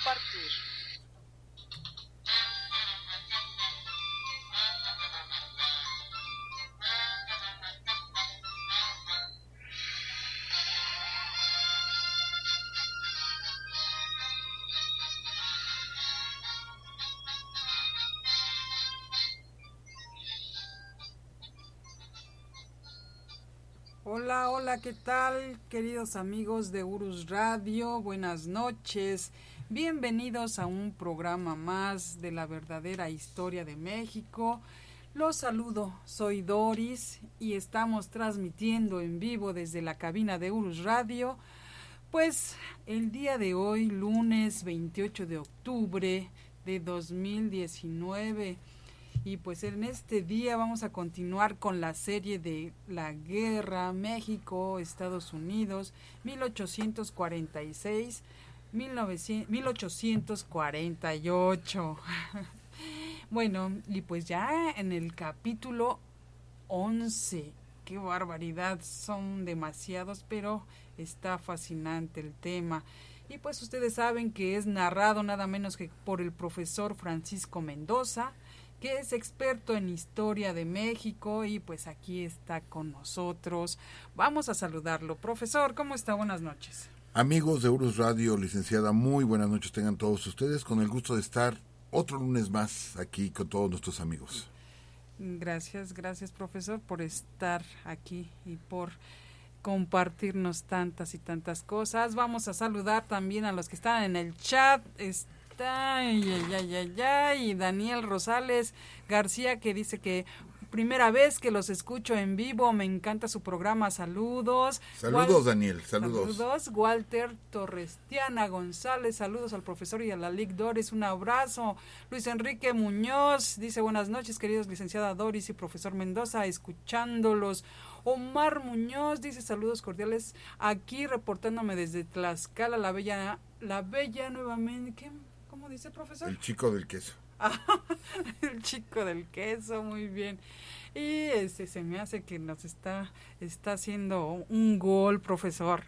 compartir. Hola, hola, ¿qué tal, queridos amigos de Urus Radio? Buenas noches. Bienvenidos a un programa más de la verdadera historia de México. Los saludo, soy Doris y estamos transmitiendo en vivo desde la cabina de Urus Radio. Pues el día de hoy, lunes 28 de octubre de 2019. Y pues en este día vamos a continuar con la serie de la guerra México-Estados Unidos 1846-1848. Bueno, y pues ya en el capítulo 11, qué barbaridad, son demasiados, pero está fascinante el tema. Y pues ustedes saben que es narrado nada menos que por el profesor Francisco Mendoza, que es experto en historia de México y pues aquí está con nosotros. Vamos a saludarlo. Profesor, ¿cómo está? Buenas noches. Amigos de Urus Radio, licenciada, muy buenas noches tengan todos ustedes, con el gusto de estar otro lunes más aquí con todos nuestros amigos. Gracias, profesor, por estar aquí y por compartirnos tantas y tantas cosas. Vamos a saludar también a los que están en el chat. Y Daniel Rosales García, que dice que primera vez que los escucho en vivo, me encanta su programa, saludos. Daniel, saludos. Walter Torrestiana González, saludos al profesor y a la Lic Doris, un abrazo. Luis Enrique Muñoz dice buenas noches, queridos licenciada Doris y profesor Mendoza, escuchándolos. Omar Muñoz dice saludos cordiales, aquí reportándome desde Tlaxcala, la bella nuevamente. ¿Cómo dice, profesor? El chico del queso. El chico del queso, muy bien. Y se me hace que nos está haciendo un gol, profesor.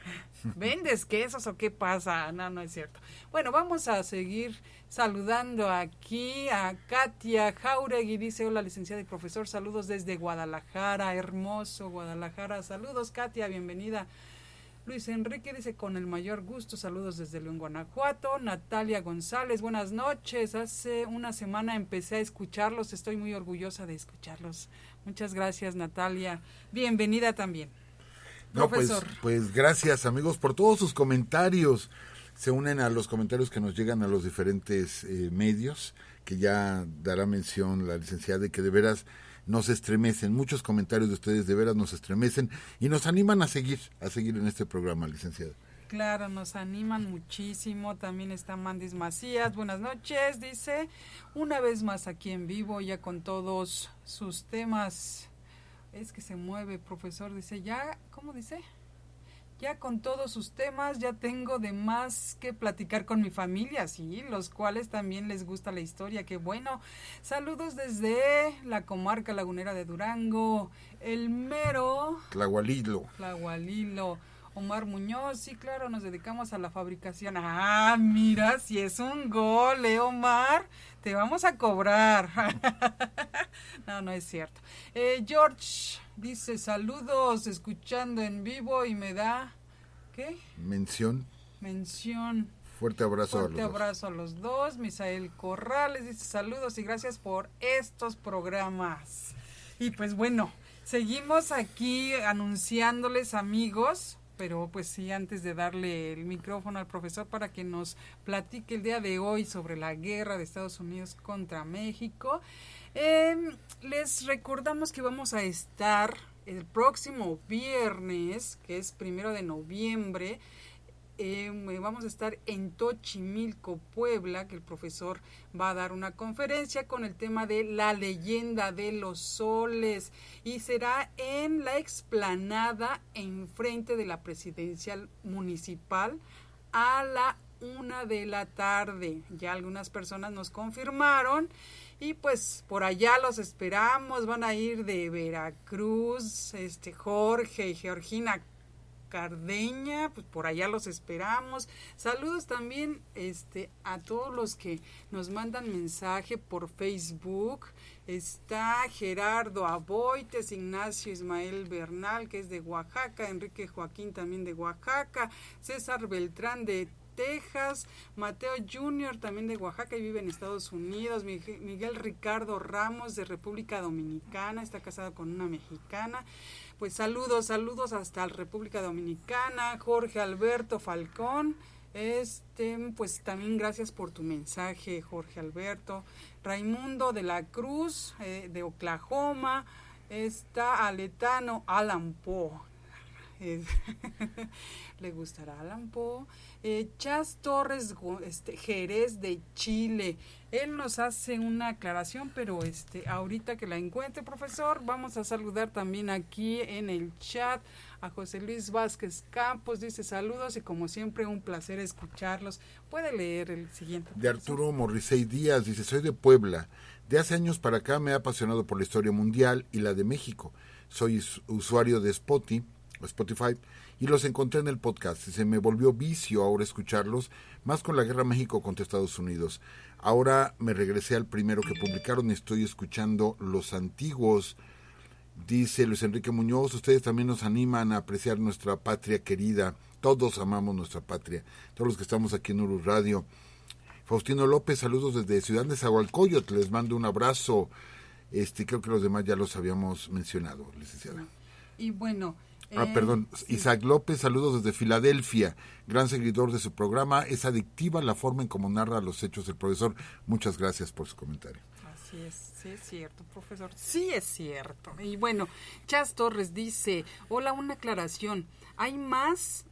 ¿Vendes quesos o qué pasa? No es cierto. Bueno, vamos a seguir saludando aquí a Katia Jauregui. Dice, hola licenciada y profesor, saludos desde Guadalajara, hermoso Guadalajara. Saludos, Katia, bienvenida. Luis Enrique dice, con el mayor gusto, saludos desde León, Guanajuato. Natalia González, buenas noches. Hace una semana empecé a escucharlos, estoy muy orgullosa de escucharlos. Muchas gracias, Natalia. Bienvenida también. Profesor. Pues gracias, amigos, por todos sus comentarios. Se unen a los comentarios que nos llegan a los diferentes medios, que ya dará mención la licenciada, de que de veras nos estremecen, muchos comentarios de ustedes de veras nos estremecen y nos animan a seguir en este programa, licenciada. Claro, nos animan muchísimo. También está Mandis Macías, buenas noches, dice, una vez más aquí en vivo, ya con todos sus temas. Es que se mueve, profesor, dice, ya, ¿cómo dice? Ya con todos sus temas, ya tengo de más que platicar con mi familia, sí, los cuales también les gusta la historia, qué bueno. Saludos desde la comarca lagunera de Durango, el mero Tlahualilo. Omar Muñoz, sí, claro, nos dedicamos a la fabricación. Ah, mira, si es un gol, Omar, te vamos a cobrar. No es cierto. George dice, saludos, escuchando en vivo y me da, ¿qué? Mención. Fuerte abrazo a los dos. Misael Corrales dice, saludos y gracias por estos programas. Y pues bueno, seguimos aquí anunciándoles, amigos, pero pues sí, antes de darle el micrófono al profesor para que nos platique el día de hoy sobre la guerra de Estados Unidos contra México, les recordamos que vamos a estar el próximo viernes, que es 1 de noviembre, vamos a estar en Tochimilco, Puebla, que el profesor va a dar una conferencia con el tema de la leyenda de los soles y será en la explanada enfrente de la presidencial municipal a la 1 de la tarde. Ya algunas personas nos confirmaron y pues por allá los esperamos. Van a ir de Veracruz, Jorge y Georgina Cardeña, pues por allá los esperamos. Saludos también a todos los que nos mandan mensaje por Facebook. Está Gerardo Aboites, Ignacio Ismael Bernal, que es de Oaxaca, Enrique Joaquín también de Oaxaca, César Beltrán de Texas, Mateo Junior también de Oaxaca y vive en Estados Unidos, Miguel Ricardo Ramos de República Dominicana, está casado con una mexicana. Pues saludos hasta la República Dominicana. Jorge Alberto Falcón, pues también gracias por tu mensaje, Jorge Alberto. Raimundo de la Cruz, de Oklahoma. Está Aletano Alan Poe. Le gustará Alan Poe. Chas Torres Jerez de Chile. Él nos hace una aclaración, pero ahorita que la encuentre, profesor, vamos a saludar también aquí en el chat a José Luis Vázquez Campos. Dice saludos y como siempre un placer escucharlos. ¿Puede leer el siguiente, profesor? De Arturo Morrisey Díaz, dice, soy de Puebla. De hace años para acá me he apasionado por la historia mundial y la de México. Soy usuario de Spotify y los encontré en el podcast y se me volvió vicio ahora escucharlos, más con la guerra México contra Estados Unidos. Ahora me regresé al primero que publicaron y estoy escuchando los antiguos. Dice Luis Enrique Muñoz, ustedes también nos animan a apreciar nuestra patria querida. Todos amamos nuestra patria, todos los que estamos aquí en Urus Radio. Faustino López, saludos desde Ciudad de Nezahualcóyotl, les mando un abrazo. Creo que los demás ya los habíamos mencionado, licenciada. Y bueno... Sí. Isaac López, saludos desde Filadelfia, gran seguidor de su programa, es adictiva la forma en cómo narra los hechos del profesor. Muchas gracias por su comentario. Así es, sí es cierto, profesor, sí es cierto. Y bueno, Chas Torres dice, hola, una aclaración, hay más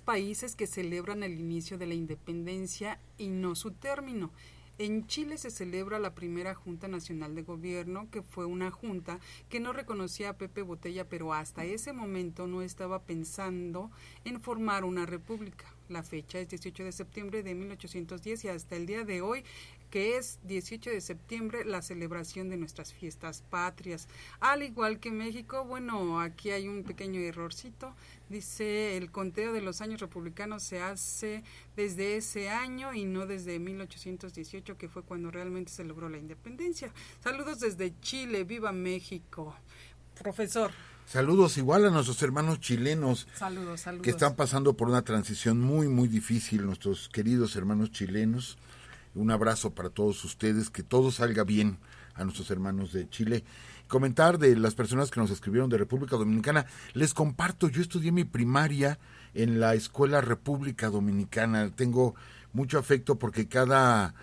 países que celebran el inicio de la independencia y no su término. En Chile se celebra la primera Junta Nacional de Gobierno, que fue una junta que no reconocía a Pepe Botella, pero hasta ese momento no estaba pensando en formar una república. La fecha es 18 de septiembre de 1810 y hasta el día de hoy, que es 18 de septiembre, la celebración de nuestras fiestas patrias. Al igual que México, bueno, aquí hay un pequeño errorcito. Dice, el conteo de los años republicanos se hace desde ese año y no desde 1818, que fue cuando realmente se logró la independencia. Saludos desde Chile, viva México. Profesor. Saludos igual a nuestros hermanos chilenos. Saludos. Que están pasando por una transición muy, muy difícil, nuestros queridos hermanos chilenos. Un abrazo para todos ustedes, que todo salga bien a nuestros hermanos de Chile. Comentar de las personas que nos escribieron de República Dominicana. Les comparto, yo estudié mi primaria en la Escuela República Dominicana. Tengo mucho afecto porque cada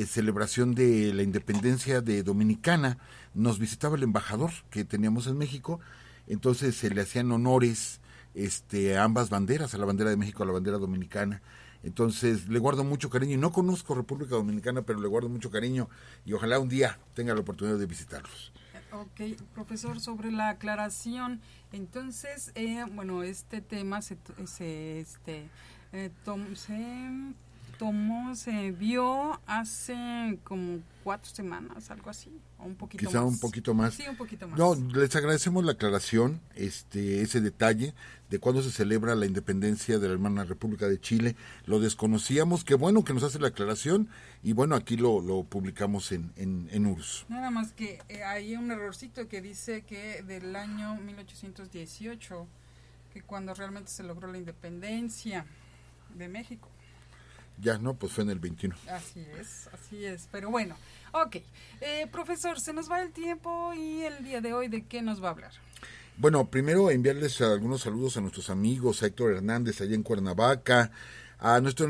celebración de la independencia de Dominicana nos visitaba el embajador que teníamos en México. Entonces se le hacían honores a ambas banderas, a la bandera de México, a la bandera dominicana. Entonces le guardo mucho cariño y no conozco República Dominicana, pero le guardo mucho cariño y ojalá un día tenga la oportunidad de visitarlos. Ok, profesor, sobre la aclaración, entonces, bueno, este tema se vio hace como 4 semanas, algo así, o un poquito Quizá más. un poquito más. Sí, un poquito más. No, les agradecemos la aclaración, ese detalle de cuándo se celebra la independencia de la hermana República de Chile. Lo desconocíamos, qué bueno que nos hace la aclaración y bueno, aquí lo publicamos en URSS. Nada más que hay un errorcito que dice que del año 1818, que cuando realmente se logró la independencia de México. Ya, no, pues fue en el 21. Así es, pero bueno, ok. Profesor, se nos va el tiempo y el día de hoy, ¿de qué nos va a hablar? Bueno, primero enviarles algunos saludos a nuestros amigos, a Héctor Hernández allá en Cuernavaca, a nuestro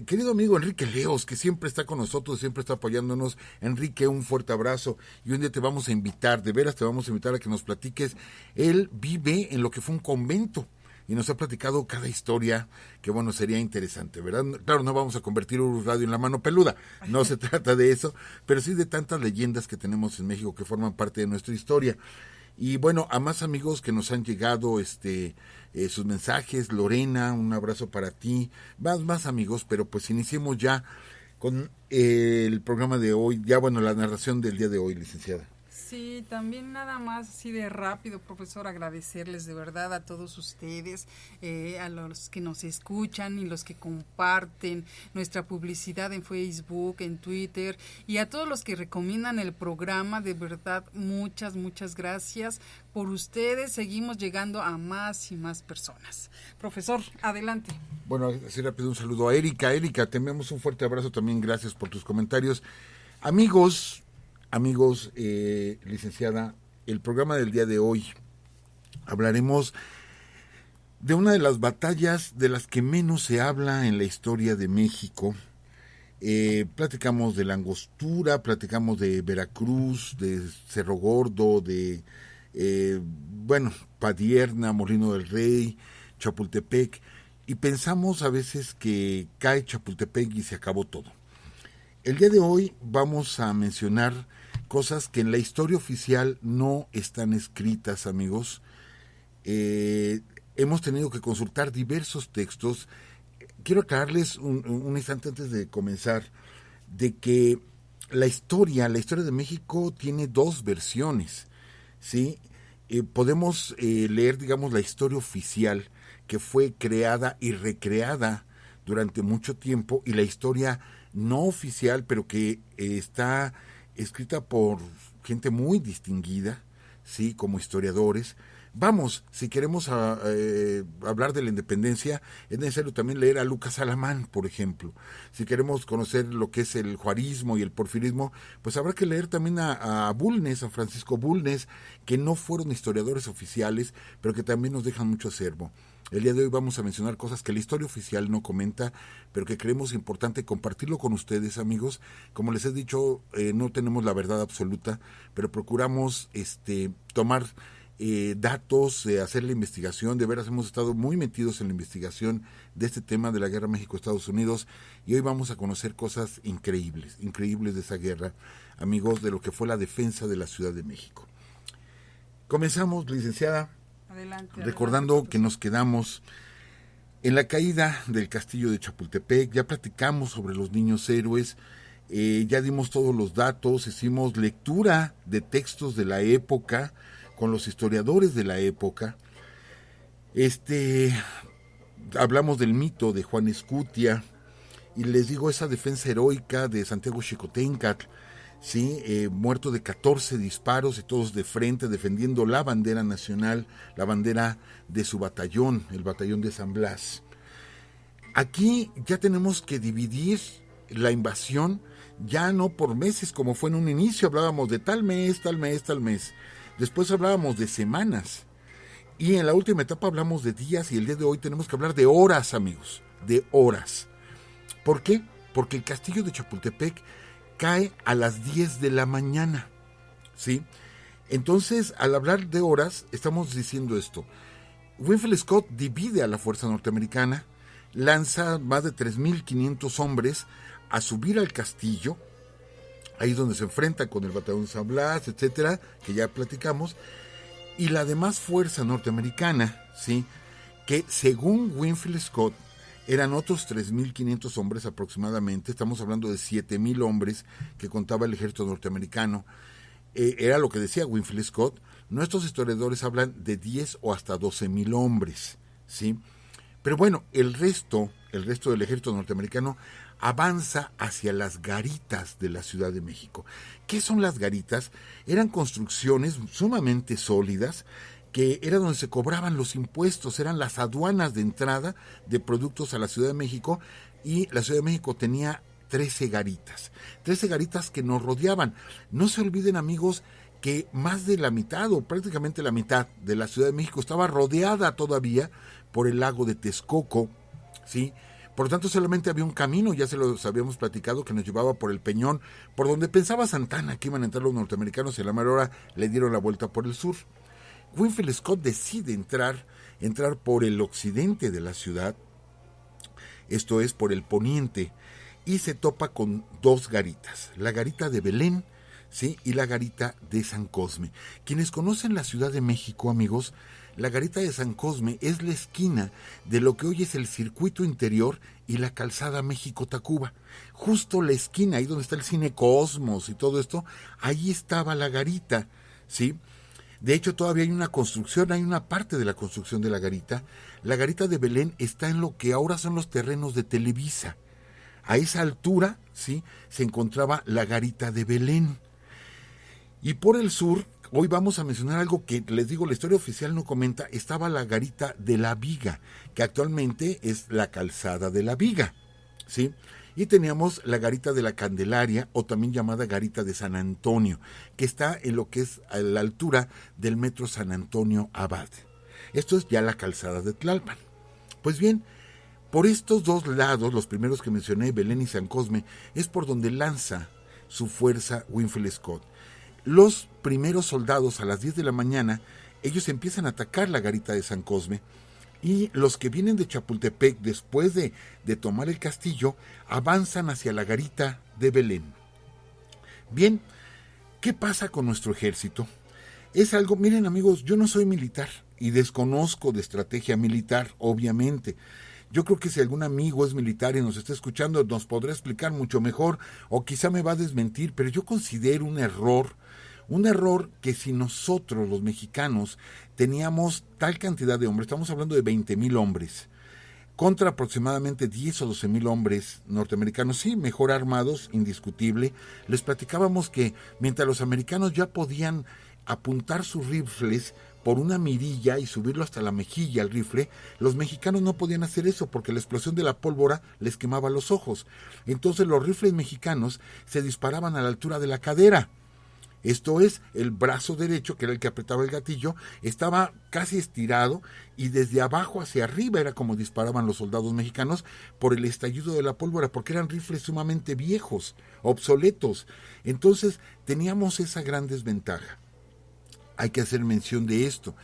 querido amigo Enrique Leos, que siempre está con nosotros, siempre está apoyándonos. Enrique, un fuerte abrazo y un día te vamos a invitar, de veras te vamos a invitar a que nos platiques. Él vive en lo que fue un convento y nos ha platicado cada historia que, bueno, sería interesante, ¿verdad? Claro, no vamos a convertir Urus Radio en la mano peluda, no se trata de eso, pero sí de tantas leyendas que tenemos en México que forman parte de nuestra historia. Y bueno, a más amigos que nos han llegado sus mensajes, Lorena, un abrazo para ti, más amigos, pero pues iniciemos ya con el programa de hoy, ya bueno, la narración del día de hoy, licenciada. Sí, también nada más así de rápido, profesor, agradecerles de verdad a todos ustedes, a los que nos escuchan y los que comparten nuestra publicidad en Facebook, en Twitter, y a todos los que recomiendan el programa. De verdad, muchas, muchas gracias. Por ustedes seguimos llegando a más y más personas. Profesor, adelante. Bueno, así rápido un saludo a Erika. Erika, te enviamos un fuerte abrazo también, gracias por tus comentarios. Amigos, licenciada, el programa del día de hoy hablaremos de una de las batallas de las que menos se habla en la historia de México. Platicamos de la Angostura, platicamos de Veracruz, de Cerro Gordo, de Padierna, Molino del Rey, Chapultepec, y pensamos a veces que cae Chapultepec y se acabó todo. El día de hoy vamos a mencionar cosas que en la historia oficial no están escritas, amigos. Hemos tenido que consultar diversos textos. Quiero aclararles un instante antes de comenzar de que la historia de México tiene dos versiones, ¿sí? Podemos leer, digamos, la historia oficial, que fue creada y recreada durante mucho tiempo, y la historia no oficial, pero que está escrita por gente muy distinguida, sí, como historiadores. Vamos, si queremos hablar de la independencia, es necesario también leer a Lucas Alamán, por ejemplo. Si queremos conocer lo que es el juarismo y el porfirismo, pues habrá que leer también a Bulnes, a Francisco Bulnes, que no fueron historiadores oficiales, pero que también nos dejan mucho acervo. El día de hoy vamos a mencionar cosas que la historia oficial no comenta, pero que creemos importante compartirlo con ustedes, amigos. Como les he dicho, no tenemos la verdad absoluta, pero procuramos tomar datos, hacer la investigación. De veras hemos estado muy metidos en la investigación de este tema de la guerra México-Estados Unidos, y hoy vamos a conocer cosas increíbles de esa guerra, amigos, de lo que fue la defensa de la Ciudad de México. Comenzamos, licenciada. Adelante, recordando que nos quedamos en la caída del castillo de Chapultepec. Ya platicamos sobre los niños héroes, ya dimos todos los datos, hicimos lectura de textos de la época con los historiadores de la época. Hablamos del mito de Juan Escutia, y les digo, esa defensa heroica de Santiago Xicoténcatl, sí, muerto de 14 disparos y todos de frente, defendiendo la bandera nacional, la bandera de su batallón, el batallón de San Blas. Aquí ya tenemos que dividir la invasión, ya no por meses como fue en un inicio. Hablábamos de tal mes, tal mes, tal mes. Después hablábamos de semanas, y en la última etapa hablamos de días, y el día de hoy tenemos que hablar de horas, amigos, de horas. ¿Por qué? Porque el castillo de Chapultepec cae a las 10 de la mañana, ¿sí? Entonces, al hablar de horas, estamos diciendo esto. Winfield Scott divide a la fuerza norteamericana, lanza más de 3,500 hombres a subir al castillo, ahí donde se enfrenta con el batallón de San Blas, etcétera, que ya platicamos, y la demás fuerza norteamericana, ¿sí?, que según Winfield Scott eran otros 3,500 hombres aproximadamente. Estamos hablando de 7,000 hombres que contaba el ejército norteamericano. Era lo que decía Winfield Scott. Nuestros historiadores hablan de 10 o hasta 12,000 hombres, ¿sí? Pero bueno, el resto del ejército norteamericano avanza hacia las garitas de la Ciudad de México. ¿Qué son las garitas? Eran construcciones sumamente sólidas, que era donde se cobraban los impuestos, eran las aduanas de entrada de productos a la Ciudad de México, y la Ciudad de México tenía 13 garitas que nos rodeaban. No se olviden, amigos, que más de la mitad, o prácticamente la mitad de la Ciudad de México estaba rodeada todavía por el lago de Texcoco, ¿sí? Por lo tanto, solamente había un camino, ya se los habíamos platicado, que nos llevaba por el Peñón, por donde pensaba Santana que iban a entrar los norteamericanos, y a la mera hora le dieron la vuelta por el sur. Winfield Scott decide entrar por el occidente de la ciudad, esto es, por el poniente, y se topa con dos garitas. La garita de Belén, ¿sí? Y la garita de San Cosme. Quienes conocen la Ciudad de México, amigos, la garita de San Cosme es la esquina de lo que hoy es el circuito interior y la calzada México-Tacuba. Justo la esquina, ahí donde está el cine Cosmos y todo esto, ahí estaba la garita, ¿sí? De hecho, todavía hay una construcción, hay una parte de la construcción de la garita. La garita de Belén está en lo que ahora son los terrenos de Televisa. A esa altura, ¿sí?, se encontraba la garita de Belén. Y por el sur, hoy vamos a mencionar algo que, les digo, la historia oficial no comenta, estaba la garita de la Viga, que actualmente es la calzada de la Viga, ¿sí? Y teníamos la garita de la Candelaria, o también llamada garita de San Antonio, que está en lo que es a la altura del metro San Antonio Abad. Esto es ya la calzada de Tlalpan. Pues bien, por estos dos lados, los primeros que mencioné, Belén y San Cosme, es por donde lanza su fuerza Winfield Scott. Los primeros soldados a las 10 de la mañana, ellos empiezan a atacar la garita de San Cosme, y los que vienen de Chapultepec, después de tomar el castillo, avanzan hacia la garita de Belén. Bien, ¿qué pasa con nuestro ejército? Es algo, miren amigos, yo no soy militar y desconozco de estrategia militar, obviamente. Yo creo que si algún amigo es militar y nos está escuchando, nos podrá explicar mucho mejor, o quizá me va a desmentir, pero yo considero un error que si nosotros, los mexicanos, teníamos tal cantidad de hombres, estamos hablando de 20,000 hombres, contra aproximadamente 10 o 12,000 hombres norteamericanos, sí, mejor armados, indiscutible. Les platicábamos que mientras los americanos ya podían apuntar sus rifles por una mirilla y subirlo hasta la mejilla al rifle, los mexicanos no podían hacer eso porque la explosión de la pólvora les quemaba los ojos. Entonces los rifles mexicanos se disparaban a la altura de la cadera. Esto es, el brazo derecho, que era el que apretaba el gatillo, estaba casi estirado y desde abajo hacia arriba era como disparaban los soldados mexicanos por el estallido de la pólvora, porque eran rifles sumamente viejos, obsoletos. Entonces teníamos esa gran desventaja. Hay que hacer mención de esto.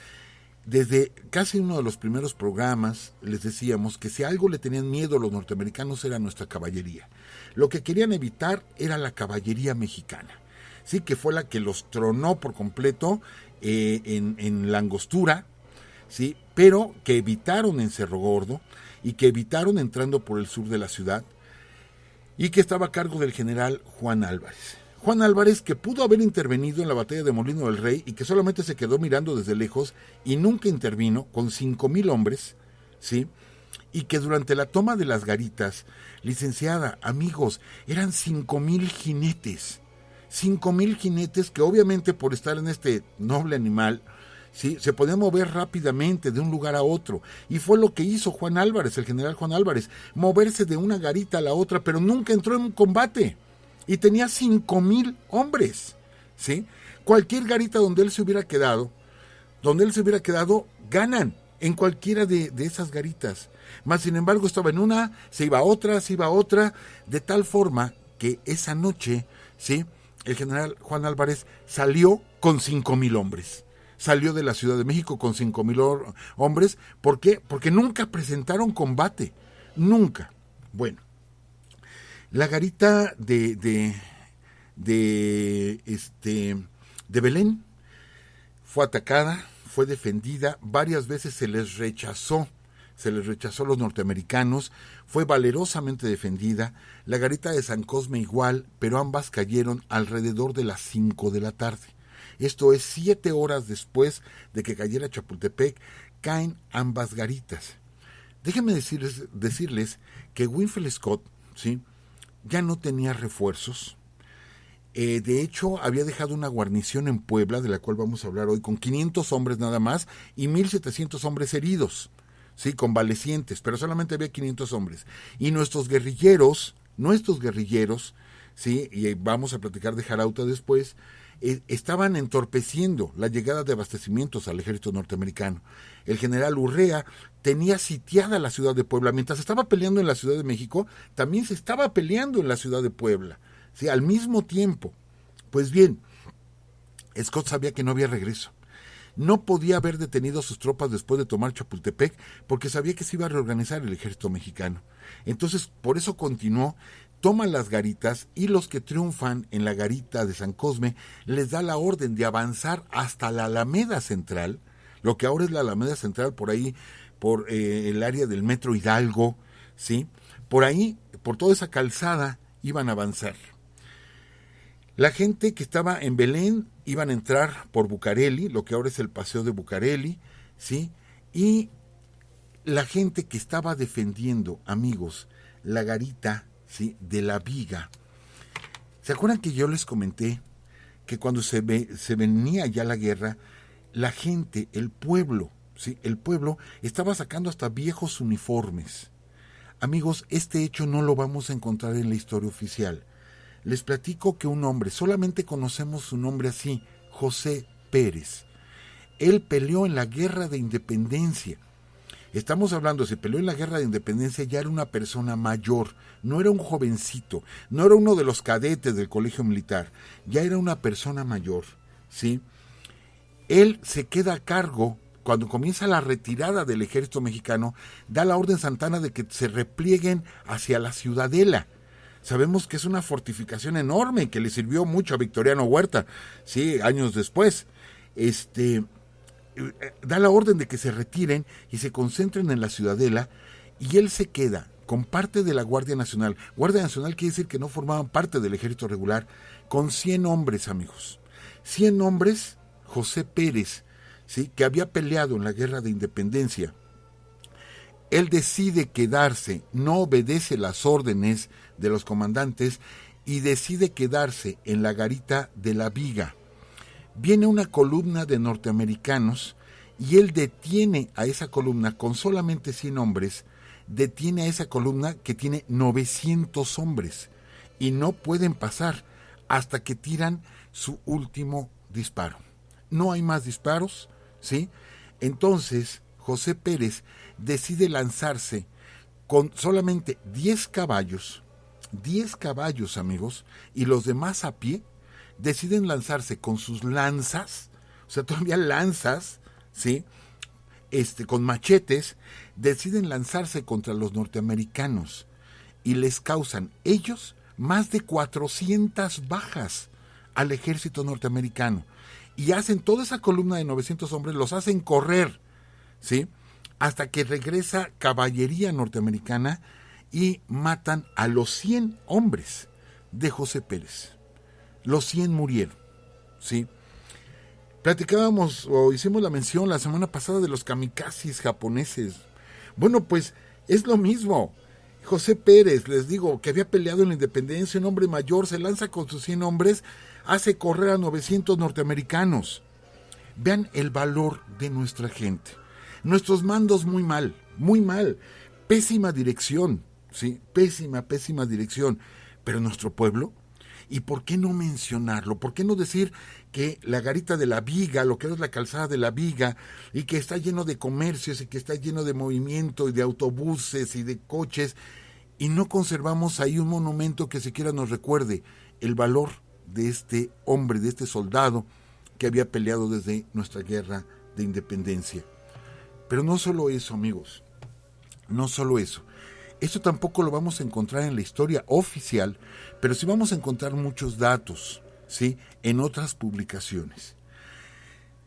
Desde casi uno de los primeros programas les decíamos que si a algo le tenían miedo los norteamericanos era nuestra caballería. Lo que querían evitar era la caballería mexicana. Sí, que fue la que los tronó por completo en la Angostura, sí, pero que evitaron en Cerro Gordo y que evitaron entrando por el sur de la ciudad, y que estaba a cargo del general Juan Álvarez. Juan Álvarez, que pudo haber intervenido en la batalla de Molino del Rey y que solamente se quedó mirando desde lejos y nunca intervino, con 5,000 hombres, sí, y que durante la toma de las garitas, licenciada, amigos, eran 5,000 jinetes. 5,000 jinetes que obviamente por estar en este noble animal, ¿sí?, se podían mover rápidamente de un lugar a otro. Y fue lo que hizo Juan Álvarez, el general Juan Álvarez, moverse de una garita a la otra, pero nunca entró en un combate. Y tenía 5,000 hombres, ¿sí? Cualquier garita donde él se hubiera quedado, ganan en cualquiera de esas garitas. Mas, sin embargo, estaba en una, se iba a otra, de tal forma que esa noche, ¿sí?, el general Juan Álvarez salió con 5,000 hombres. Salió de la Ciudad de México con 5,000 hombres. ¿Por qué? Porque nunca presentaron combate. Nunca. Bueno, la garita de Belén fue atacada, fue defendida, varias veces se les rechazó a los norteamericanos, fue valerosamente defendida. La garita de San Cosme igual, pero ambas cayeron alrededor de las 5 de la tarde. Esto es 7 horas después de que cayera Chapultepec, caen ambas garitas. Déjenme decirles que Winfield Scott, ¿sí?, ya no tenía refuerzos. De hecho, había dejado una guarnición en Puebla, de la cual vamos a hablar hoy, con 500 hombres nada más y 1,700 hombres heridos, sí, convalecientes, pero solamente había 500 hombres. Y nuestros guerrilleros, sí, y vamos a platicar de Jarauta después, estaban entorpeciendo la llegada de abastecimientos al ejército norteamericano. El general Urrea tenía sitiada la ciudad de Puebla. Mientras estaba peleando en la Ciudad de México, también se estaba peleando en la ciudad de Puebla, ¿sí?, al mismo tiempo. Pues bien, Scott sabía que no había regreso. No podía haber detenido a sus tropas después de tomar Chapultepec, porque sabía que se iba a reorganizar el ejército mexicano. Entonces, por eso continuó toma las garitas y los que triunfan en la garita de San Cosme les da la orden de avanzar hasta la Alameda Central, lo que ahora es la Alameda Central, por ahí, por el área del Metro Hidalgo, ¿sí? Por ahí, por toda esa calzada, iban a avanzar. La gente que estaba en Belén iban a entrar por Bucareli, lo que ahora es el Paseo de Bucareli, ¿sí? Y la gente que estaba defendiendo, amigos, la garita, ¿sí?, de la Viga. ¿Se acuerdan que yo les comenté que cuando se venía ya la guerra, la gente, el pueblo, ¿sí?, el pueblo estaba sacando hasta viejos uniformes? Amigos, este hecho no lo vamos a encontrar en la historia oficial. Les platico que un hombre, solamente conocemos su nombre así, José Pérez. Él peleó en la Guerra de Independencia. Estamos hablando, se peleó en la Guerra de Independencia, ya era una persona mayor, no era un jovencito, no era uno de los cadetes del colegio militar, ya era una persona mayor, ¿sí? Él se queda a cargo, cuando comienza la retirada del ejército mexicano, da la orden Santana de que se replieguen hacia la Ciudadela. Sabemos que es una fortificación enorme que le sirvió mucho a Victoriano Huerta, sí, años después. Da la orden de que se retiren y se concentren en la Ciudadela, y él se queda con parte de la Guardia Nacional. Guardia Nacional quiere decir que no formaban parte del ejército regular, con 100 hombres, amigos. 100 hombres, José Pérez, ¿sí?, que había peleado en la Guerra de Independencia. Él decide quedarse, no obedece las órdenes de los comandantes y decide quedarse en la garita de la Viga. Viene una columna de norteamericanos y él detiene a esa columna con solamente 100 hombres, detiene a esa columna que tiene 900 hombres y no pueden pasar hasta que tiran su último disparo. No hay más disparos, ¿sí? Entonces José Pérez decide lanzarse con solamente 10 caballos, amigos, y los demás a pie deciden lanzarse con sus lanzas, o sea, todavía lanzas, ¿sí?, con machetes, deciden lanzarse contra los norteamericanos y les causan ellos más de 400 bajas al ejército norteamericano, y hacen toda esa columna de 900 hombres, los hacen correr, ¿sí?, hasta que regresa caballería norteamericana y matan a los 100 hombres de José Pérez. Los 100 murieron, ¿sí? Platicábamos o hicimos la mención la semana pasada de los kamikazes japoneses. Bueno, pues es lo mismo. José Pérez, les digo, que había peleado en la independencia, un hombre mayor, se lanza con sus 100 hombres, hace correr a 900 norteamericanos. Vean el valor de nuestra gente. Nuestros mandos muy mal, pésima dirección, ¿sí? Pésima dirección. Pero nuestro pueblo, ¿y por qué no mencionarlo? ¿Por qué no decir que la garita de la Viga, lo que es la calzada de la Viga, y que está lleno de comercios, y que está lleno de movimiento, y de autobuses, y de coches, y no conservamos ahí un monumento que siquiera nos recuerde el valor de este hombre, de este soldado que había peleado desde nuestra guerra de independencia? Pero no solo eso, amigos, no solo eso. Esto tampoco lo vamos a encontrar en la historia oficial, pero sí vamos a encontrar muchos datos, ¿sí?, en otras publicaciones.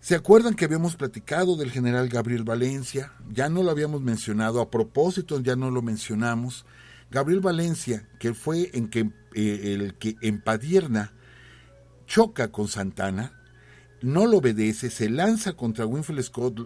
¿Se acuerdan que habíamos platicado del general Gabriel Valencia? Ya no lo habíamos mencionado, a propósito ya no lo mencionamos. Gabriel Valencia, que fue el que en Padierna choca con Santana, no lo obedece, se lanza contra Winfield Scott,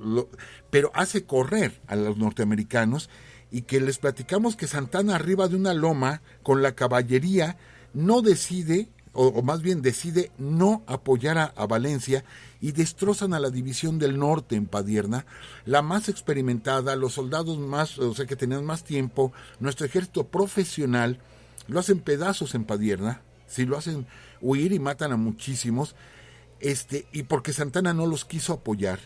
pero hace correr a los norteamericanos, y que les platicamos que Santana, arriba de una loma con la caballería, no decide, o más bien decide no apoyar a Valencia, y destrozan a la división del norte en Padierna, la más experimentada, los soldados más, o sea, que tenían más tiempo, nuestro ejército profesional, lo hacen pedazos en Padierna, ¿sí?, lo hacen huir y matan a muchísimos, y porque Santana no los quiso apoyar.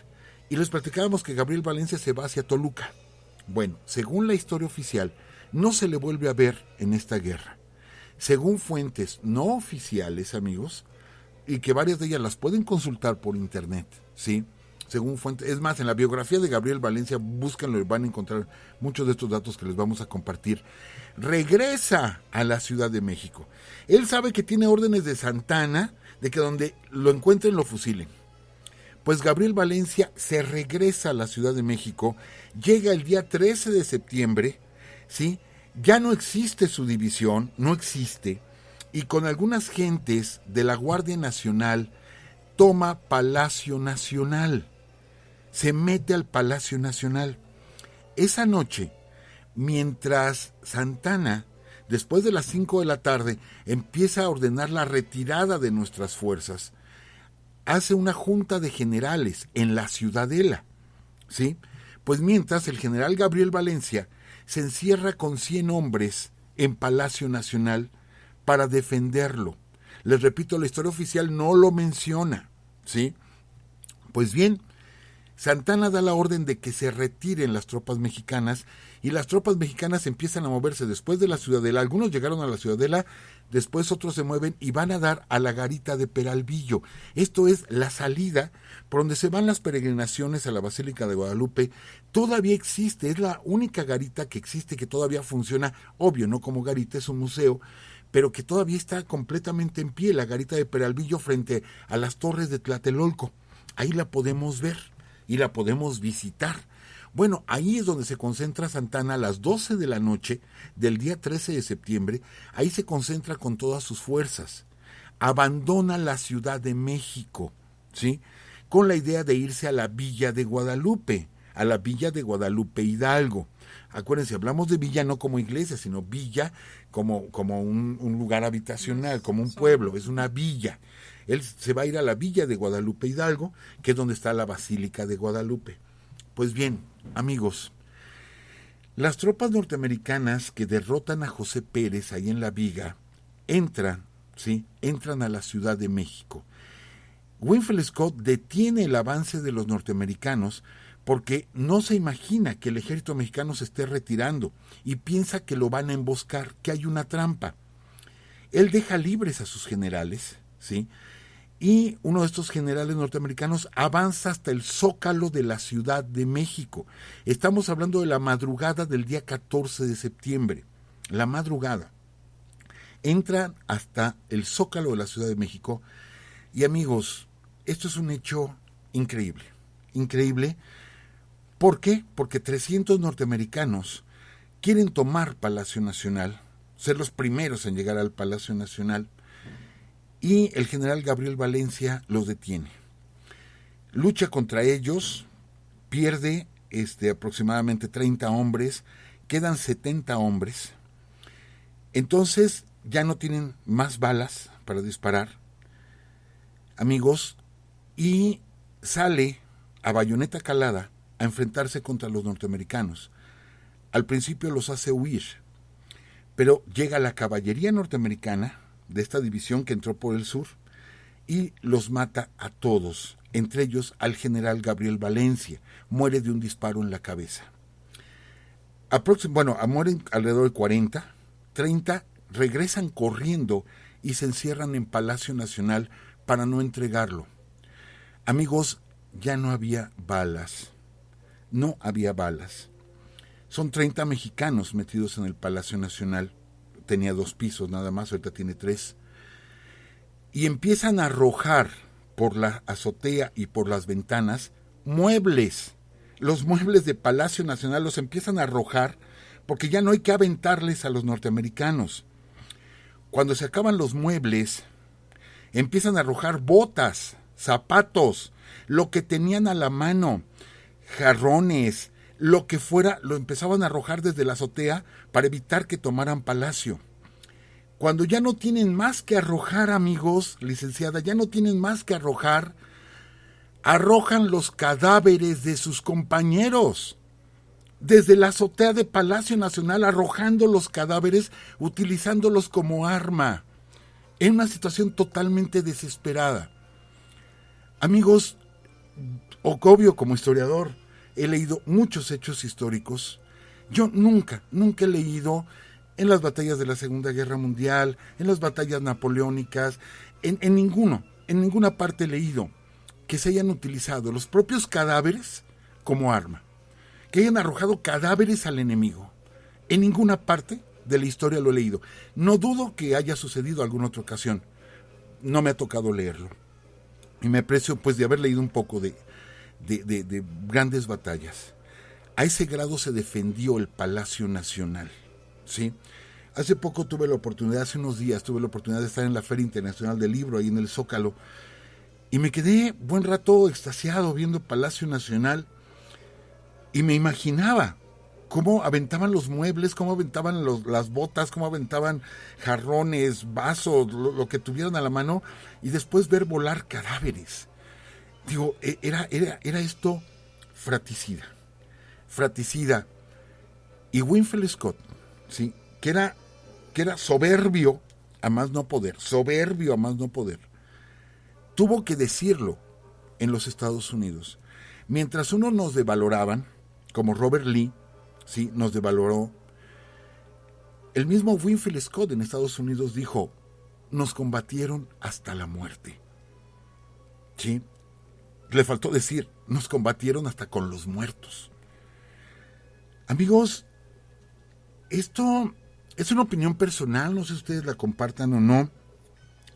Y les platicábamos que Gabriel Valencia se va hacia Toluca. Bueno, según la historia oficial, no se le vuelve a ver en esta guerra. Según fuentes no oficiales, amigos, y que varias de ellas las pueden consultar por internet, ¿sí?, según fuente. Es más, en la biografía de Gabriel Valencia, búsquenlo y van a encontrar muchos de estos datos que les vamos a compartir. Regresa a la Ciudad de México. Él sabe que tiene órdenes de Santana de que donde lo encuentren lo fusilen. Pues Gabriel Valencia se regresa a la Ciudad de México, llega el día 13 de septiembre, ¿sí? Ya no existe su división, no existe, y con algunas gentes de la Guardia Nacional toma Palacio Nacional, se mete al Palacio Nacional. Esa noche, mientras Santana, después de las 5 de la tarde, empieza a ordenar la retirada de nuestras fuerzas, hace una junta de generales en la Ciudadela, ¿sí? Pues mientras el general Gabriel Valencia se encierra con 100 hombres en Palacio Nacional para defenderlo. Les repito, la historia oficial no lo menciona, ¿sí? Pues bien, Santana da la orden de que se retiren las tropas mexicanas y las tropas mexicanas empiezan a moverse después de la Ciudadela. Algunos llegaron a la Ciudadela, después otros se mueven y van a dar a la garita de Peralvillo. Esto es la salida por donde se van las peregrinaciones a la Basílica de Guadalupe. Todavía existe, es la única garita que existe, que todavía funciona, obvio, no como garita, es un museo, pero que todavía está completamente en pie, la garita de Peralvillo frente a las torres de Tlatelolco. Ahí la podemos ver y la podemos visitar. Bueno, ahí es donde se concentra Santana a las 12 de la noche del día 13 de septiembre. Ahí se concentra con todas sus fuerzas. Abandona la Ciudad de México, ¿sí? Con la idea de irse a la Villa de Guadalupe, a la Villa de Guadalupe Hidalgo. Acuérdense, hablamos de villa no como iglesia, sino villa como un lugar habitacional, como un pueblo, es una villa. Él se va a ir a la Villa de Guadalupe Hidalgo, que es donde está la Basílica de Guadalupe. Pues bien, amigos, las tropas norteamericanas que derrotan a José Pérez ahí en la Viga, entran a la Ciudad de México. Winfield Scott detiene el avance de los norteamericanos porque no se imagina que el ejército mexicano se esté retirando y piensa que lo van a emboscar, que hay una trampa. Él deja libres a sus generales, ¿sí? Y uno de estos generales norteamericanos avanza hasta el Zócalo de la Ciudad de México. Estamos hablando de la madrugada del día 14 de septiembre. La madrugada. Entran hasta el Zócalo de la Ciudad de México. Y amigos, esto es un hecho increíble. Increíble. ¿Por qué? Porque 300 norteamericanos quieren tomar Palacio Nacional, ser los primeros en llegar al Palacio Nacional. Y el general Gabriel Valencia los detiene. Lucha contra ellos, pierde aproximadamente 30 hombres, quedan 70 hombres. Entonces ya no tienen más balas para disparar, amigos, y sale a bayoneta calada a enfrentarse contra los norteamericanos. Al principio los hace huir, pero llega la caballería norteamericana de esta división que entró por el sur y los mata a todos, entre ellos al general Gabriel Valencia. Muere de un disparo en la cabeza. Mueren alrededor de 40, 30 regresan corriendo y se encierran en Palacio Nacional para no entregarlo. Amigos, ya no había balas. No había balas. Son 30 mexicanos metidos en el Palacio Nacional. Tenía 2 pisos nada más, ahorita tiene 3. Y empiezan a arrojar por la azotea y por las ventanas muebles. Los muebles de Palacio Nacional los empiezan a arrojar porque ya no hay que aventarles a los norteamericanos. Cuando se acaban los muebles, empiezan a arrojar botas, zapatos, lo que tenían a la mano, jarrones, lo que fuera, lo empezaban a arrojar desde la azotea para evitar que tomaran Palacio. Cuando ya no tienen más que arrojar, amigos, licenciada, ya no tienen más que arrojar, arrojan los cadáveres de sus compañeros. Desde la azotea de Palacio Nacional, arrojando los cadáveres, utilizándolos como arma. En una situación totalmente desesperada. Amigos, obvio como historiador, he leído muchos hechos históricos. Yo nunca he leído en las batallas de la Segunda Guerra Mundial, en las batallas napoleónicas, en ninguna parte he leído que se hayan utilizado los propios cadáveres como arma, que hayan arrojado cadáveres al enemigo. En ninguna parte de la historia lo he leído. No dudo que haya sucedido alguna otra ocasión. No me ha tocado leerlo. Y me aprecio pues de haber leído un poco de grandes batallas. A ese grado se defendió el Palacio Nacional, ¿sí? Hace poco hace unos días tuve la oportunidad de estar en la Feria Internacional del Libro, ahí en el Zócalo, y me quedé buen rato extasiado viendo Palacio Nacional, y me imaginaba cómo aventaban los muebles, cómo aventaban las botas, cómo aventaban jarrones, vasos, lo que tuvieran a la mano, y después ver volar cadáveres. Digo, era esto fratricida. Y Winfield Scott, ¿sí? que era soberbio a más no poder, tuvo que decirlo en los Estados Unidos. Mientras unos nos devaloraban, como Robert Lee, ¿sí? nos devaloró, el mismo Winfield Scott en Estados Unidos dijo, nos combatieron hasta la muerte. ¿Sí? Le faltó decir, nos combatieron hasta con los muertos. Amigos, esto es una opinión personal, no sé si ustedes la compartan o no,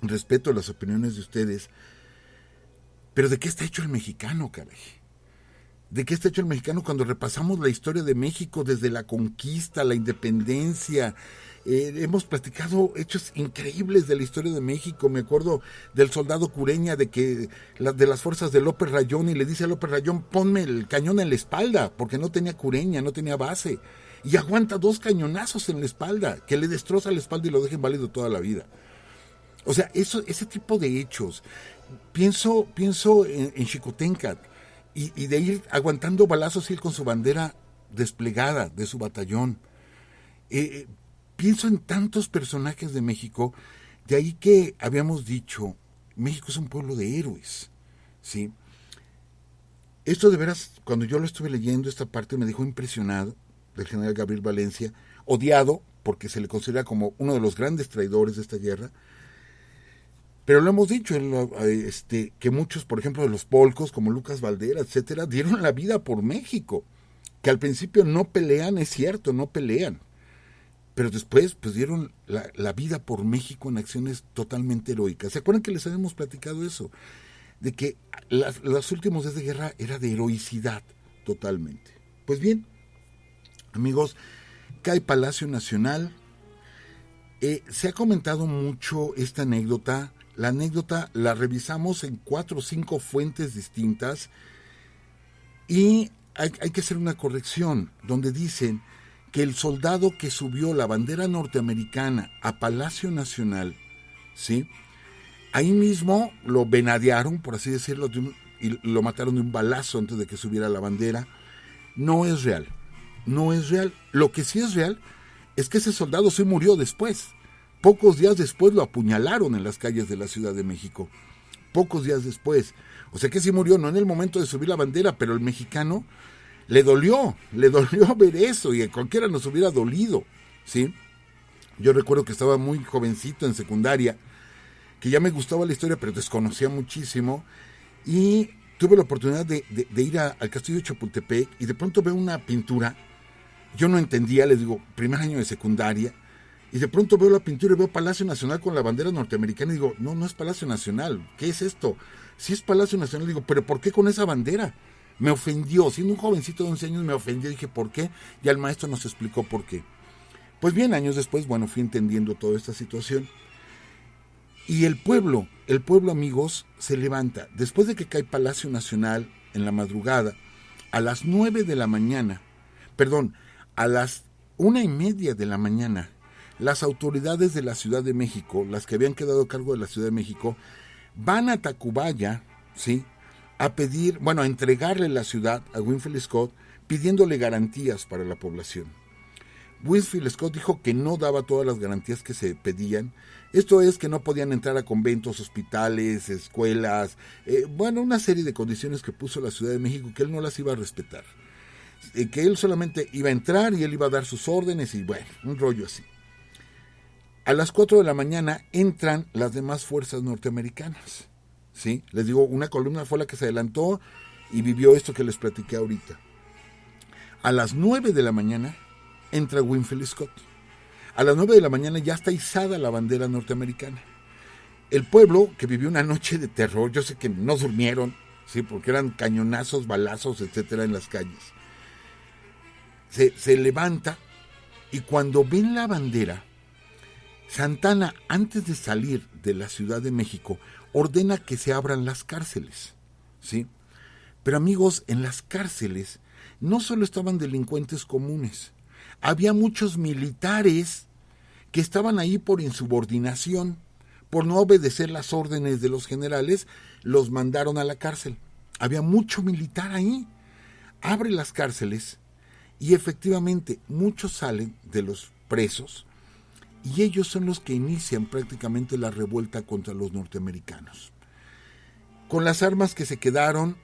respeto las opiniones de ustedes, pero ¿de qué está hecho el mexicano, caray? ¿De qué está hecho el mexicano cuando repasamos la historia de México desde la conquista, la independencia? Hemos platicado hechos increíbles de la historia de México. Me acuerdo del soldado Cureña de las fuerzas de López Rayón, y le dice a López Rayón, ponme el cañón en la espalda, porque no tenía Cureña, no tenía base. Y aguanta 2 cañonazos en la espalda, que le destroza la espalda y lo deja inválido toda la vida. O sea, ese tipo de hechos. Pienso en Xicoténcatl, y de ir aguantando balazos y él con su bandera desplegada de su batallón. Pienso en tantos personajes de México, de ahí que habíamos dicho, México es un pueblo de héroes, ¿sí? Esto de veras, cuando yo lo estuve leyendo, esta parte me dejó impresionado, del general Gabriel Valencia, odiado, porque se le considera como uno de los grandes traidores de esta guerra. Pero lo hemos dicho, que muchos, por ejemplo, de los polcos, como Lucas Valdera, etcétera, dieron la vida por México. Que al principio no pelean, es cierto, no pelean. Pero después, pues dieron la vida por México en acciones totalmente heroicas. ¿Se acuerdan que les habíamos platicado eso? De que los últimos días de guerra era de heroicidad, totalmente. Pues bien, amigos, cae Palacio Nacional. Se ha comentado mucho esta anécdota. La anécdota la revisamos en 4 o 5 fuentes distintas y hay que hacer una corrección donde dicen que el soldado que subió la bandera norteamericana a Palacio Nacional, ¿sí? Ahí mismo lo venadearon, por así decirlo, y lo mataron de un balazo antes de que subiera la bandera. No es real. Lo que sí es real es que ese soldado sí murió después. Pocos días después lo apuñalaron en las calles de la Ciudad de México. Pocos días después. O sea que sí murió, no en el momento de subir la bandera, pero el mexicano le dolió ver eso, y a cualquiera nos hubiera dolido, ¿sí? Yo recuerdo que estaba muy jovencito en secundaria, que ya me gustaba la historia, pero desconocía muchísimo, y tuve la oportunidad de ir al Castillo de Chapultepec, y de pronto veo una pintura. Yo no entendía, les digo, primer año de secundaria, y de pronto veo la pintura y veo Palacio Nacional con la bandera norteamericana y digo, no es Palacio Nacional, ¿qué es esto? Si es Palacio Nacional, digo, ¿pero por qué con esa bandera? Me ofendió, siendo un jovencito de 11 años me ofendió, dije, ¿por qué? Y el maestro nos explicó por qué. Pues bien, años después, fui entendiendo toda esta situación. Y el pueblo, amigos, se levanta. Después de que cae Palacio Nacional en la madrugada, a las 9 de la mañana, a las 1:30 de la mañana, las autoridades de la Ciudad de México, las que habían quedado a cargo de la Ciudad de México, van a Tacubaya, ¿sí?, a pedir, a entregarle la ciudad a Winfield Scott, pidiéndole garantías para la población. Winfield Scott dijo que no daba todas las garantías que se pedían. Esto es, que no podían entrar a conventos, hospitales, escuelas, una serie de condiciones que puso la Ciudad de México, que él no las iba a respetar. Que él solamente iba a entrar y él iba a dar sus órdenes y un rollo así. A las 4 de la mañana entran las demás fuerzas norteamericanas, ¿sí? Les digo, una columna fue la que se adelantó y vivió esto que les platiqué ahorita. A las 9 de la mañana entra Winfield Scott. A las 9 de la mañana ya está izada la bandera norteamericana. El pueblo, que vivió una noche de terror, yo sé que no durmieron, ¿sí? Porque eran cañonazos, balazos, etcétera, en las calles. Se levanta y cuando ven la bandera, Santana, antes de salir de la Ciudad de México, ordena que se abran las cárceles, ¿sí? Pero amigos, en las cárceles no solo estaban delincuentes comunes, había muchos militares que estaban ahí por insubordinación, por no obedecer las órdenes de los generales, los mandaron a la cárcel. Había mucho militar ahí. Abre las cárceles y efectivamente muchos salen de los presos y ellos son los que inician prácticamente la revuelta contra los norteamericanos. Con las armas que se quedaron,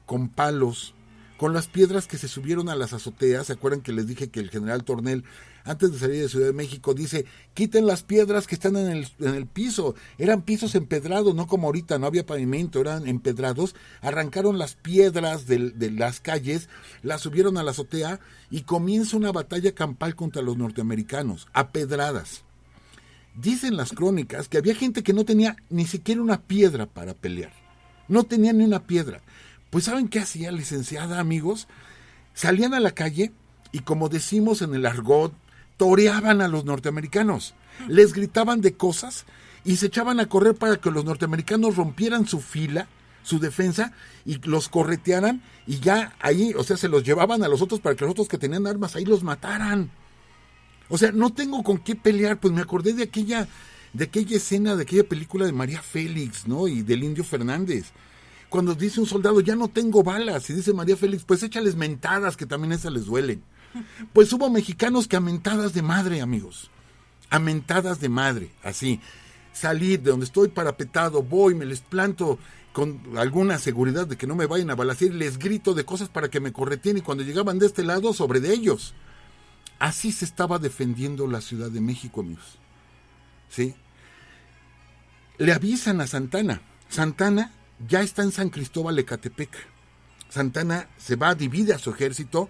con palos, con las piedras que se subieron a las azoteas. ¿Se acuerdan que les dije que el general Tornel, antes de salir de Ciudad de México, dice, quiten las piedras que están en el piso? Eran pisos empedrados, no como ahorita, no había pavimento, eran empedrados. Arrancaron las piedras de las calles, las subieron a la azotea y comienza una batalla campal contra los norteamericanos, a pedradas. Dicen las crónicas que había gente que no tenía ni siquiera una piedra para pelear. No tenía ni una piedra. Pues ¿saben qué hacía, licenciada, amigos? Salían a la calle y, como decimos en el argot, toreaban a los norteamericanos. Les gritaban de cosas y se echaban a correr para que los norteamericanos rompieran su fila, su defensa, y los corretearan y ya ahí, o sea, se los llevaban a los otros para que los otros que tenían armas ahí los mataran. O sea, no tengo con qué pelear. Pues me acordé de aquella escena, de aquella película de María Félix, ¿no? Y del Indio Fernández. Cuando dice un soldado, ya no tengo balas, y dice María Félix, pues échales mentadas, que también esas les duelen. Pues hubo mexicanos que a mentadas de madre, amigos, a mentadas de madre, así, salir de donde estoy parapetado, voy, me les planto con alguna seguridad de que no me vayan a balacear, les grito de cosas para que me correteen, y cuando llegaban de este lado, sobre de ellos. Así se estaba defendiendo la Ciudad de México, amigos. ¿Sí? Le avisan a Santana. Santana ya está en San Cristóbal Ecatepec. Santana se va, divide a su ejército.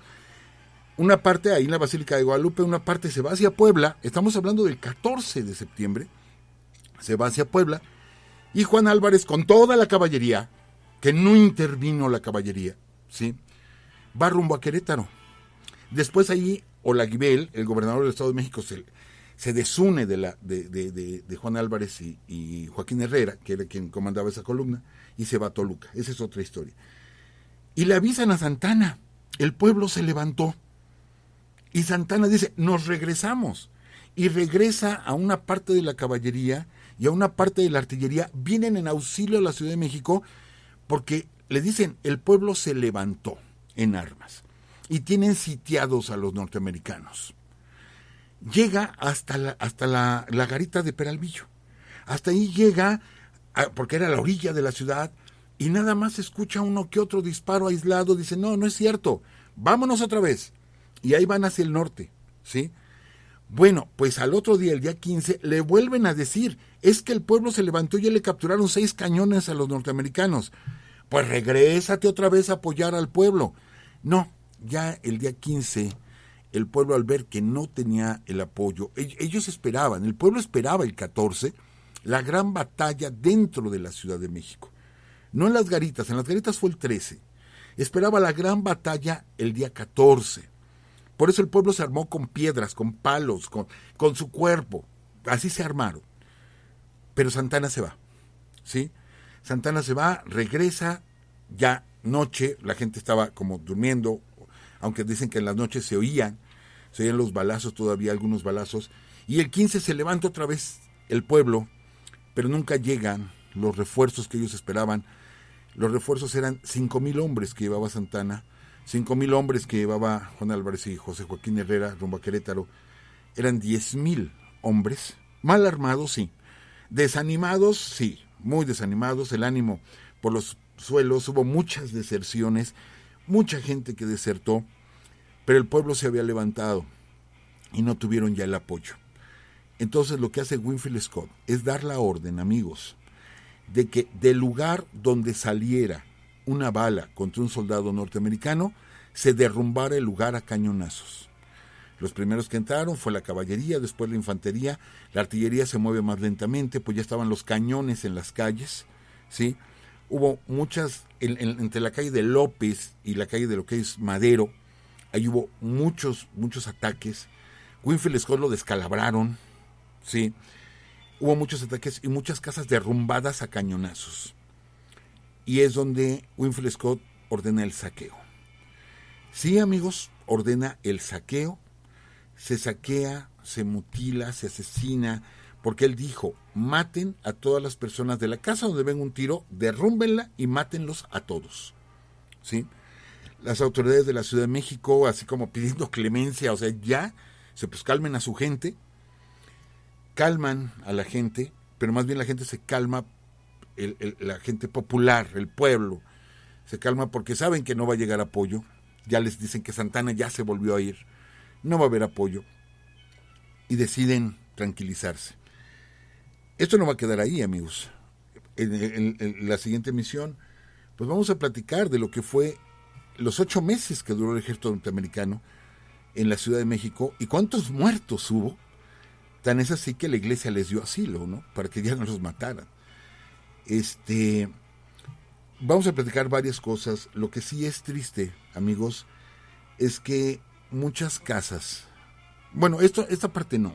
Una parte ahí en la Basílica de Guadalupe, una parte se va hacia Puebla. Estamos hablando del 14 de septiembre. Se va hacia Puebla. Y Juan Álvarez, con toda la caballería, que no intervino la caballería, ¿sí?, va rumbo a Querétaro. Después ahí Olaguibel, el gobernador del Estado de México, se desune de Juan Álvarez y Joaquín Herrera, que era quien comandaba esa columna, y se va a Toluca. Esa es otra historia. Y le avisan a Santana. El pueblo se levantó. Y Santana dice, nos regresamos. Y regresa a una parte de la caballería y a una parte de la artillería. Vienen en auxilio a la Ciudad de México porque le dicen, el pueblo se levantó en armas. Y tienen sitiados a los norteamericanos. Llega hasta la garita de Peralvillo. Hasta ahí llega, porque era la orilla de la ciudad, y nada más escucha uno que otro disparo aislado. Dice, no es cierto, vámonos otra vez. Y ahí van hacia el norte, ¿sí? Bueno, pues al otro día, el día 15, le vuelven a decir, es que el pueblo se levantó y ya le capturaron 6 cañones a los norteamericanos. Pues regrésate otra vez a apoyar al pueblo. No, ya el día 15, el pueblo, al ver que no tenía el apoyo, ellos esperaban, el pueblo esperaba el 14, la gran batalla dentro de la Ciudad de México. No en las garitas fue el 13. Esperaba la gran batalla el día 14. Por eso el pueblo se armó con piedras, con palos, con su cuerpo. Así se armaron. Pero Santana se va, ¿sí? Santana se va, regresa, ya noche, la gente estaba como durmiendo, aunque dicen que en las noches se oían los balazos todavía, algunos balazos. Y el 15 se levanta otra vez el pueblo, pero nunca llegan los refuerzos que ellos esperaban. Los refuerzos eran 5,000 hombres que llevaba Santana, 5,000 hombres que llevaba Juan Álvarez y José Joaquín Herrera rumbo a Querétaro. Eran 10,000 hombres, mal armados, sí, desanimados, sí, muy desanimados, el ánimo por los suelos, hubo muchas deserciones, mucha gente que desertó, pero el pueblo se había levantado y no tuvieron ya el apoyo. Entonces lo que hace Winfield Scott es dar la orden, amigos, de que del lugar donde saliera una bala contra un soldado norteamericano, se derrumbara el lugar a cañonazos. Los primeros que entraron fue la caballería, después la infantería, la artillería se mueve más lentamente, pues ya estaban los cañones en las calles, ¿sí? Hubo muchas, entre la calle de López y la calle de lo que es Madero, ahí hubo muchos ataques. Winfield Scott lo descalabraron, ¿sí? Hubo muchos ataques y muchas casas derrumbadas a cañonazos. Y es donde Winfield Scott ordena el saqueo. Sí, amigos, ordena el saqueo. Se saquea, se mutila, se asesina, porque él dijo, maten a todas las personas de la casa donde ven un tiro, derrúmbenla y mátenlos a todos, ¿sí? Las autoridades de la Ciudad de México, así como pidiendo clemencia, o sea, ya, pues calmen a su gente, calman a la gente, pero más bien la gente se calma, la gente popular, el pueblo, se calma porque saben que no va a llegar apoyo, ya les dicen que Santana ya se volvió a ir, no va a haber apoyo, y deciden tranquilizarse. Esto no va a quedar ahí, amigos. En la siguiente emisión, pues vamos a platicar de lo que fue los 8 meses que duró el ejército norteamericano en la Ciudad de México y cuántos muertos hubo. Tan es así que la iglesia les dio asilo, ¿no? Para que ya no los mataran. Vamos a platicar varias cosas. Lo que sí es triste, amigos, es que muchas casas, bueno, esta parte no,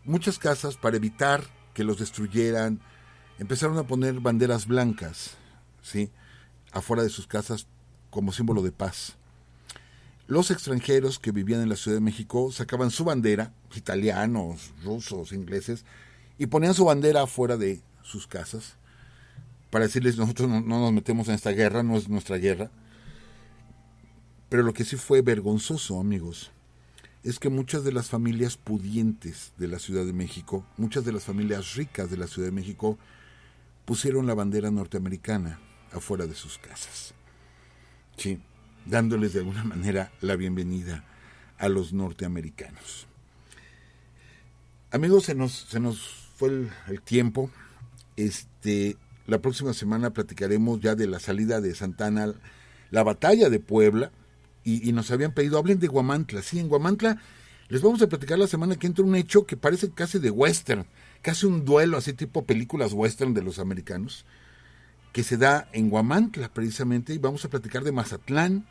muchas casas, para evitar que los destruyeran, empezaron a poner banderas blancas, ¿sí?, afuera de sus casas como símbolo de paz. Los extranjeros que vivían en la Ciudad de México sacaban su bandera, italianos, rusos, ingleses, y ponían su bandera afuera de sus casas para decirles, nosotros no nos metemos en esta guerra, no es nuestra guerra. Pero lo que sí fue vergonzoso, amigos, es que muchas de las familias pudientes de la Ciudad de México, muchas de las familias ricas de la Ciudad de México, pusieron la bandera norteamericana afuera de sus casas, sí, dándoles de alguna manera la bienvenida a los norteamericanos. Amigos, se nos fue el tiempo. La próxima semana platicaremos ya de la salida de Santana, la batalla de Puebla, y nos habían pedido, hablen de Huamantla. Sí, en Huamantla les vamos a platicar la semana que entra un hecho que parece casi de western, casi un duelo así tipo películas western de los americanos, que se da en Huamantla precisamente, y vamos a platicar de Mazatlán,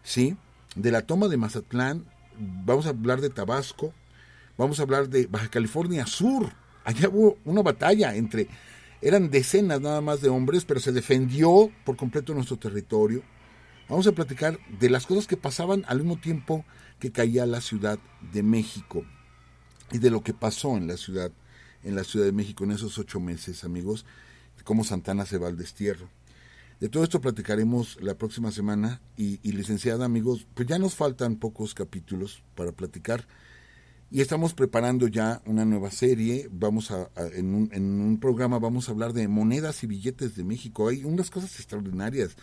¿sí?, de la toma de Mazatlán, vamos a hablar de Tabasco, vamos a hablar de Baja California Sur. Allá hubo una batalla eran decenas nada más de hombres, pero se defendió por completo nuestro territorio. Vamos a platicar de las cosas que pasaban al mismo tiempo que caía la Ciudad de México y de lo que pasó en la Ciudad de México en esos 8 meses, amigos, de cómo Santana se va al destierro. De todo esto platicaremos la próxima semana y licenciada, amigos, pues ya nos faltan pocos capítulos para platicar y estamos preparando ya una nueva serie. Vamos en un programa vamos a hablar de monedas y billetes de México. Hay unas cosas extraordinarias.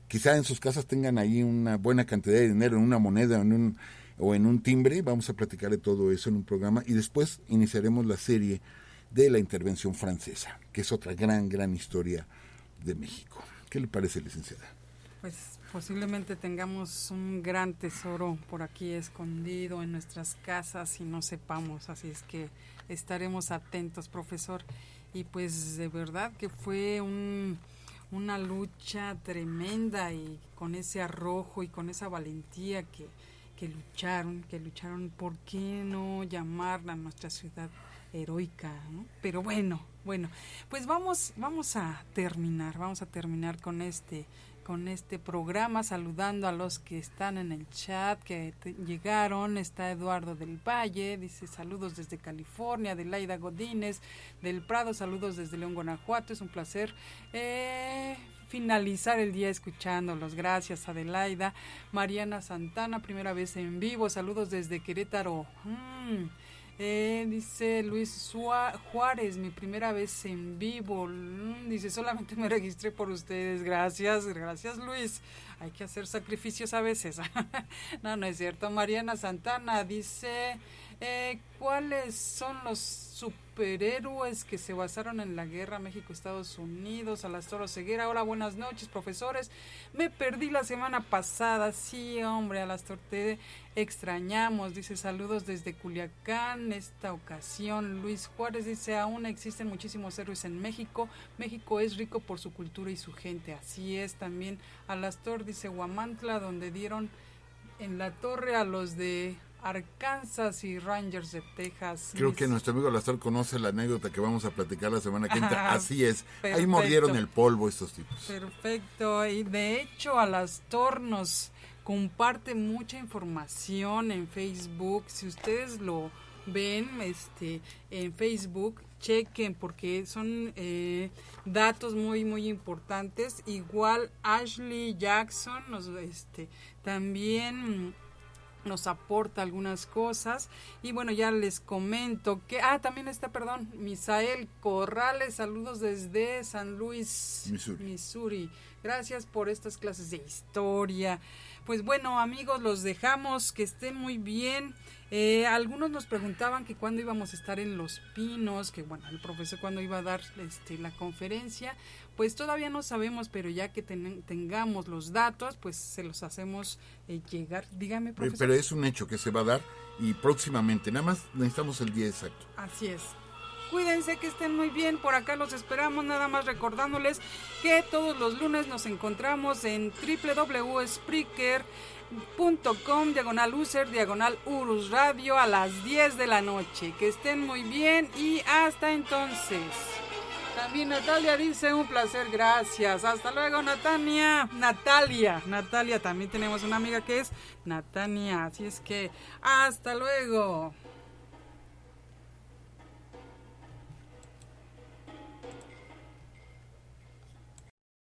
Quizá en sus casas tengan ahí una buena cantidad de dinero en una moneda o en un timbre. Vamos a platicar de todo eso en un programa y después iniciaremos la serie de la intervención francesa, que es otra gran historia de México. ¿Qué le parece, licenciada? Pues posiblemente tengamos un gran tesoro por aquí escondido en nuestras casas y no sepamos, así es que estaremos atentos, profesor. Y pues de verdad que fue una lucha tremenda, y con ese arrojo y con esa valentía que lucharon, ¿por qué no llamarla nuestra ciudad heroica, ¿no? Pero bueno, pues vamos a terminar con este programa, saludando a los que están en el chat, que llegaron. Está Eduardo del Valle, dice saludos desde California. Adelaida Godínez del Prado, saludos desde León, Guanajuato. Es un placer finalizar el día escuchándolos. Gracias, Adelaida. Mariana Santana, primera vez en vivo, saludos desde Querétaro. Dice Luis Juárez, mi primera vez en vivo. Dice, solamente me registré por ustedes. Gracias Luis. Hay que hacer sacrificios a veces. No es cierto. Mariana Santana dice, ¿cuáles son los superhéroes que se basaron en la guerra México-Estados Unidos. Alastor Ceguera, hola, buenas noches, profesores. Me perdí la semana pasada. Sí, hombre, Alastor, te extrañamos. Dice, saludos desde Culiacán. Esta ocasión, Luis Juárez dice, aún existen muchísimos héroes en México. México es rico por su cultura y su gente. Así es, también Alastor dice, Huamantla, donde dieron en la torre a los de Arkansas y Rangers de Texas. Creo que nuestro amigo Alastor conoce la anécdota que vamos a platicar la semana que entra. Así es, perfecto. Ahí mordieron el polvo estos tipos. Perfecto, y de hecho Alastor nos comparte mucha información en Facebook. Si ustedes lo ven en Facebook, chequen porque son datos muy muy importantes. Igual Ashley Jackson nos también nos aporta algunas cosas y bueno, ya les comento que también está, Misael Corrales, saludos desde San Luis, Missouri. Gracias por estas clases de historia. Pues bueno, amigos, los dejamos, que estén muy bien. Algunos nos preguntaban que cuándo íbamos a estar en Los Pinos, que bueno, el profesor cuándo iba a dar la conferencia. Pues todavía no sabemos, pero ya que tengamos los datos, pues se los hacemos llegar. Dígame, profesor. Pero es un hecho que se va a dar y próximamente, nada más necesitamos el día exacto. Así es. Cuídense, que estén muy bien, por acá los esperamos, nada más recordándoles que todos los lunes nos encontramos en www.spreaker.com/user/Urus Radio a las 10 de la noche. Que estén muy bien y hasta entonces. También Natalia dice, un placer, gracias. Hasta luego, Natalia, también tenemos una amiga que es Natania, así es que hasta luego.